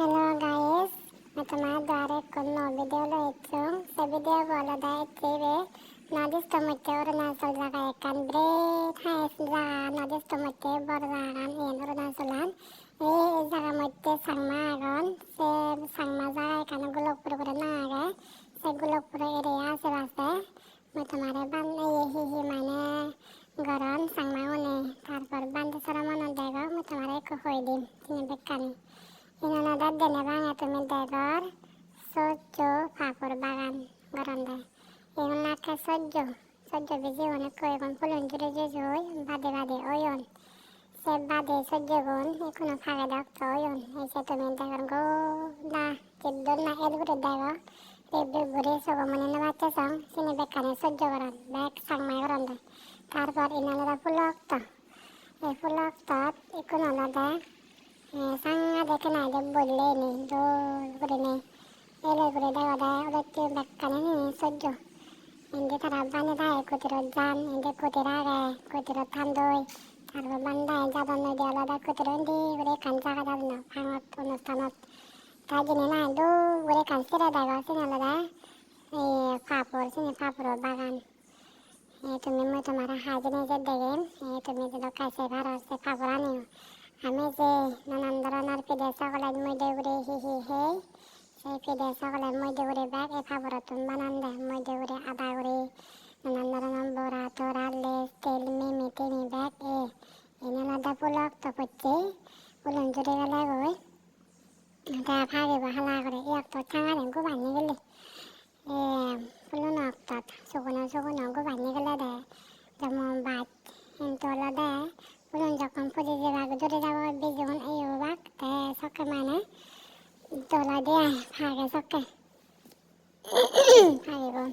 Hello guys, मैं द्वारे कोनो वीडियो लो से वीडियो बोला दा इत्तीवे नदिस टमटे और नासल जागा एकान ब्रेड हाय जा नदिस टमटे बरजागान एन और नासलान जागा मट्टे सांगमा आगन से सांगमा जागा एकान गुलकपुर करे ना आगे से गुलकपुर एरिया से वास्ते मैं तुम्हारे बंद ही माने गरन सांगमा उन्हें तारपर बंद सरा मन देगा मैं तुम्हारे को होई दिन तिने बेकानी Inanada denebang atumi degor sojo papur bagan goronde. Inanake sojo biji one koegon pulun jure jujui bade oyon. Se bade sojo gon ikuno phage dokto oyon. Ese tumi degor go da jiddon na elgure dego. Rebbe gure sogo monene bache song sini bekane sojo goron. Bek sangmai goronde. Tarpor inanada pulokto. E puloktot ikuno lode. Sang ada kena ada boleh ni, do gure ni, ele gure dah ada udah tu bekkan ni sojo. Inde terapan ni dah kutiro jam, inde kutira ke, kutiro tandoi, taruh bandai jadan ni dia ada kutiro ni gure kanca kada no, hangat unus tanot. Kaji ni na do gure kansira dah gak sini ada, sini papur bagan. Tumi mau tumara haji ni jadi, tumi jadi kasih baru se papuran ni. আমি যে নানান ধরনের পিঠে সকলের মধ্যে করে হি সেই পিঠে সকলের মধ্যে করে ব্যাগ এ ফাবরতন বানান দেয় মধ্যে করে আদা করে নানান ধরনের বড়া তোরা লেস তেল মিমি টিমি ব্যাগ এ নানাদা পুলক তো পড়ছে পুলন জুড়ে গেলে গই তা ফাগে বাহালা করে এক তো চাঙারে গু বানিয়ে গেলে পুলন অক্তত শুকনো গু বানিয়ে গেলে দেয় যেমন বাদ হিন্তলা দেয় Pulang jakam pudi jaga gede jaga bijon ayo bak teh sokke mana tola dia phage sokke phage gon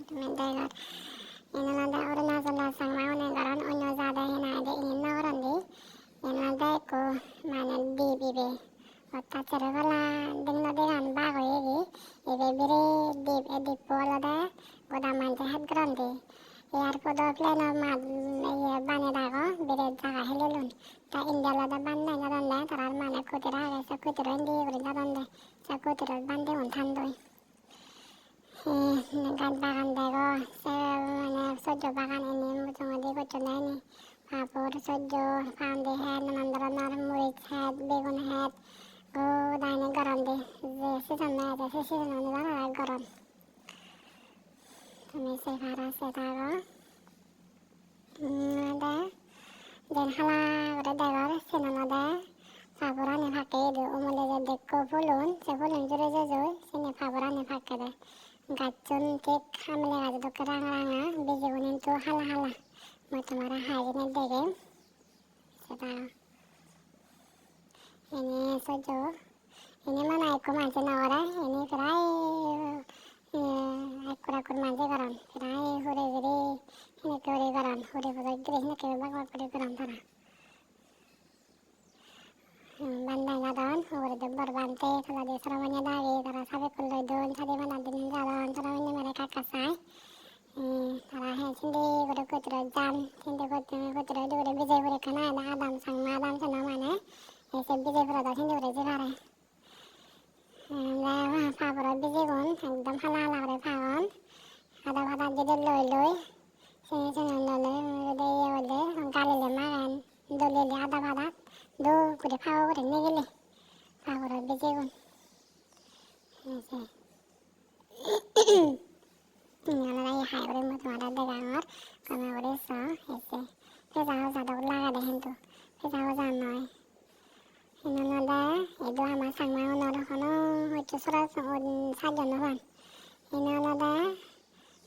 temen dagar ina nada orang nasala sang mau ne garan onyo jada hina ade ina orang di ina dai ko mana di be otta chere gala ding na degan ba go egi ebe bire dip edip pola da goda manje hat grande यार को दो plane और मार ये बाने दागो बिरे जागा हेलेलुन ता इंडिया लदा बान्ना गदंदे तरार माने कुतिरा ऐसा कुतिरा इंडी गुरी गदंदे सा कुतिरा बांदे उन्थान दोई गान बागान देगो से माने सोजो बागान इनी मुचुंग दी कुचो नैनी पापुर सोजो फांदे हेड नंदरा नर मुरिच हेड बेगुन हेड गो दाइने गरम दे जे सीजन में जे सीजन में जाना गरम Kami sekarang setago, ada dan hala udah dengar sinan ada faburan yang pakai itu umumnya jadi kopulun, sepulun juru sini faburan yang pakai deh, gacun kek hamil aja tuh kerang-kerangnya, bijunin tuh hala, macam mana hari ini deh, setago, ini sojo, ini mana aku macam orang, ini kerai Aku manje garan, kirai hore giri, ini kore garan, hore pada giri ini kore bawa kore garan thara. Bandai garan, hore debar bante, kalau di seramanya dari, thara sabe kulai don, tadi mana dinin garan, seramanya mereka kasai. Thara he sindi kore kutro jam, sindi kutro itu kore bijay kore kana ada adam sang adam sana mana, ese bijay kore sindi kore jigare. Nah, favorit bijay gon, ekdom halal kore fagon. Ada kata jadi loy sini loy de ole kali lemakan dole le ada kata do kude pau kude negele pau kude bejegon ini ala ya hai kude matu ada degangar kami kude so ese pesa hosa da ulaga de hentu pesa hosa noi ini ada itu ama sang mau noro kono hocho sura sajon nohan ini ada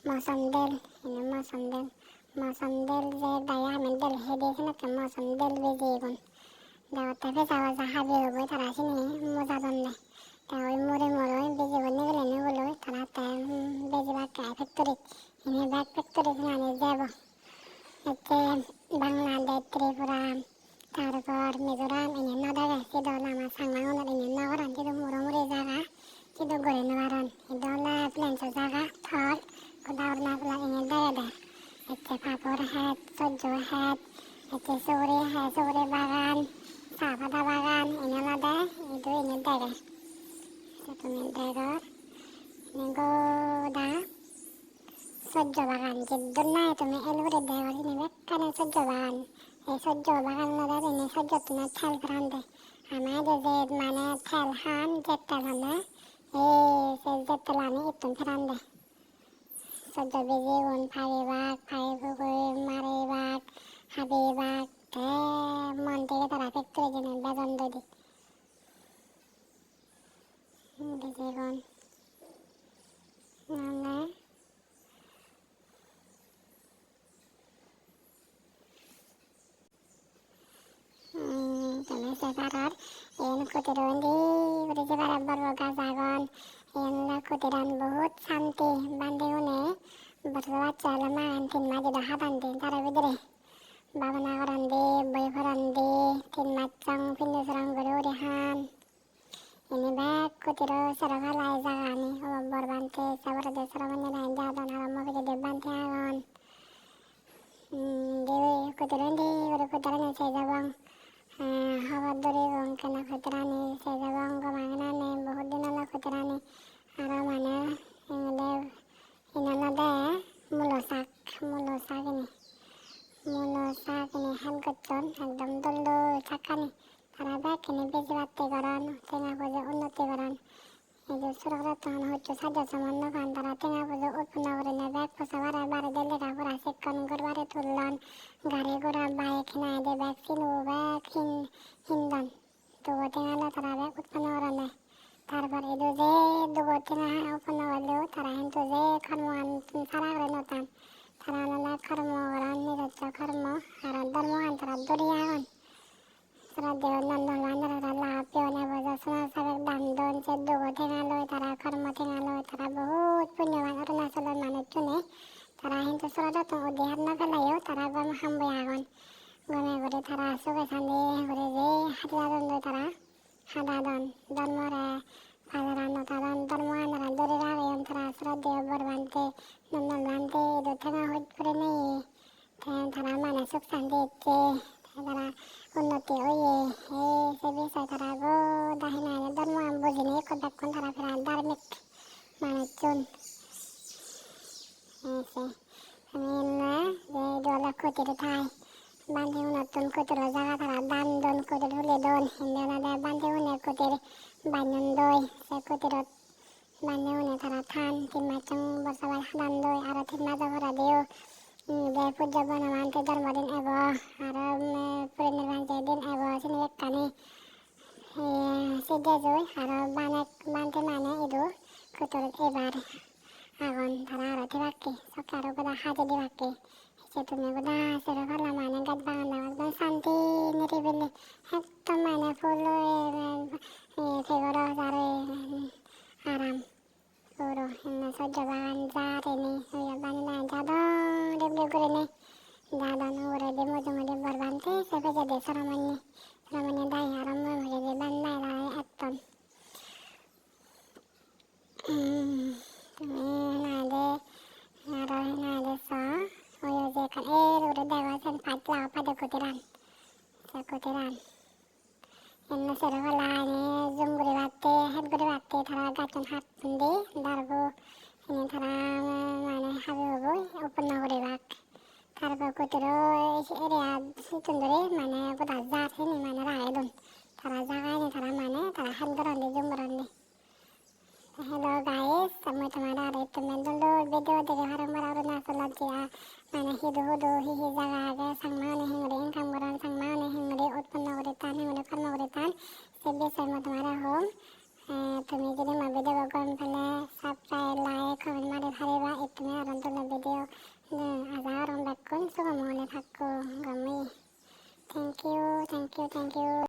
मौसम दिल जे दया में दिल है देखने के मौसम दिल भी जीवन दावत पे सावा साहबी हो गई तराशी नहीं मुझा बंदे तावई मोरे बिजी बनने के लिए बोलो तरा तय बिजी बात क्या फैक्ट्री इन्हें बैग फैक्ट्री बनाने जाबो इतने बांग्लादेश त्रिपुरा तारपर मिजोरम इन्हें नदागे सिदो लामा सांगमा उन्हें इन्हें नगरन सिदो मुरे जागा सिदो गोरे नगरन इदोला प्लेन जागा थर Kudaurna pula ingin dada, ece papur head, sojo head, ece sore bagan, sabada bagan, ini ada জায়গায়। তুমি ড্রাইভার গোদা সহ্য বাগান যে নাই তুমি এলুরে ড্রাইভার নিবে কানে সহ্য বাগান এই সহ্য বাগান লদা দিনে সহ্য তুমি ঠেল ফ্রান দে আমাদের যে মানে ঠেল হান যেতে মানে এই সে যেতে লানি ইতুন ফ্রান দে সহ্য বেজি উন ফাড়ি বাঘ ফাড়ি ফুকুর মারি বাঘ হাবি বাঘ মন থেকে তারা ফেক্টরি জিনে বেতন দি বেজি গুণ তুমি সেপারার এন কুটিরন্দি উড়ে যেবার বড় গাছ আগুন এন কুটিরান বহুত শান্তি বান্ধে উনে বড় বাচ্চা মা তিন মাঝে হাতান দিন তার ভিতরে বাবনা করান দি বই ফরান দি তিন মাছ চং ফিন্দি সরং করে উড়ে হান এনে ব্যাগ কুটির সরফালাই জাগানি বর বানতে সাবর দে সরমনে লাইন জাদন আরম্ভ করে দে বানতে আগুন দেবে কুটিরন্দি উড়ে কুটিরানে সেই যাবং হবার দরে কেনা খুতরানি সে যাবং গমাগনানে বহুত দিন হলো খুতরানি আর মানে এগুলো ইনানদে মূল শাক এনে হেল করছন একদম দল থাকানি তারা ব্যাগ কিনে বেশি বাড়তে করান টেঙা পুজো উন্নতি করান এই যে সুরক্ষা তখন হচ্ছে সাজা সামান্য খান তারা টেঙা পুজো উৎপন্ন করে নেয় ব্যাগ পোষা বাড়ে বাড়ি দিয়ে লেখাপড়া শিক্ষণ করবারে তুললন গাড়ি ঘোড়া বাইক নাই দে ব্যাগ চিনু ব্যাগ হিন্দন দুগো টেঙালো তারা ব্যাগ উৎপন্ন করে নেয় তারপর এই যে দুগো টেঙা উৎপন্ন করলেও তারা কিন্তু যে কর্ম সারা করে নতান তারা নানা কর্ম করান নিজস্ব কর্ম আর ধর্ম তারা দরিয়াগন তারা দেহ নন্দন বান্ধব লাভ পেয়ে বোঝা সোনা সাবেক দান দন সে দুগো টেঙালো তারা কর্ম টেঙালো তারা বহুত পুণ্যবান অরুণাচলের মানুষ চুনে তারা কিন্তু ছোট উদ্ধার না ফেলাইও তারা গম হাম্বই আগন গমে করে তারা চোখে চাঁদি করে যে হাতিদাদন তারা হাদাদন ধর্মরে ফাদারা নতাদন ধর্ম আনারা দূরে রাখেন তারা শ্রদ্ধেয় বর বানতে নন্দন বানতে এদের ঠেঙা হইত করে নেই তারা মানে সুখ শান্তি ইচ্ছে তারা উন্নতি হইয়ে সে বিষয় তারা গো দাহিনা ধর্ম আমি বুঝিনি কতক্ষণ তারা ফেরা ধার্মিক মানুষজন আমি না যে দল কুটির ঠাই বান্ধে নতুন কুটির জায়গা তারা দান দন কুটির হলে দন হিন্দু না বান্ধে উনে কুটির বান্ধন দই সে কুটিরত বান্ধে উনে তারা থান তিন মাচং বসাবার দান দই আর তিন মাছ ভরা দিও যে পূজ্য বনমান্তে জন্মদিন এব আর পরিনির্বাণ দিন এব সিনি একখানি সিদ্ধে জুই আর বানতে মানে ইদু কুটির এবার আগুন তারা আরো থাকি সকার গোদা হাতে দিবাকে সে তুমি গোদা সেটা করলাম মানে গাছ বাগান একদম শান্তি নিরিবিলি একদম মানে ফুল ফেগর আরে আরাম পুরো সহ্য বাগান যারেনি বানি না যাদন ডেবলে করে নে যাদন ওরে দে মজে মজে বর বানতে সে ভেজে দে সরমানি দায় আরম্ভ ভেজে দে বান্দায় দায় একদম তুমি না দে আর না দে সা ওই যে কান এর ওরে দেওয়া সেন পাতলা পাদে কুটিরান সে কুটিরান এমন সেরে ফেলানি জঙ্গুরি বাতে হেডগুড়ি বাতে তারা গাছন হাত পুন্দি দারবো এনে তারা মানে হাবি হবো উপন্ন করে বাক তারপর কুটির এরিয়া সিতুন্দরে মানে গোটা যাচ্ছে নি মানে রায় দন তারা জাগায় নি তারা মানে তারা হেড গরন্দি জঙ্গুরন্দি হ্যালো গাইস আমি তোমার আর একটু মেন্দল ভিডিও দেখে হারম্বার অরুণাচলত জিয়া মানে হিদু হুদু হিহি জায়গা আগে সাংমানে হিংড়ি ইনকাম করান সাংমানে হিংড়ি উৎপন্ন করে তান হিংড়ি কর্ম করে তান সে বিষয় মতো তোমার হোম তুমি যদি আমার ভিডিও গরম ফেলে সাবস্ক্রাইব লাইক কমেন্ট মারি ভারিবা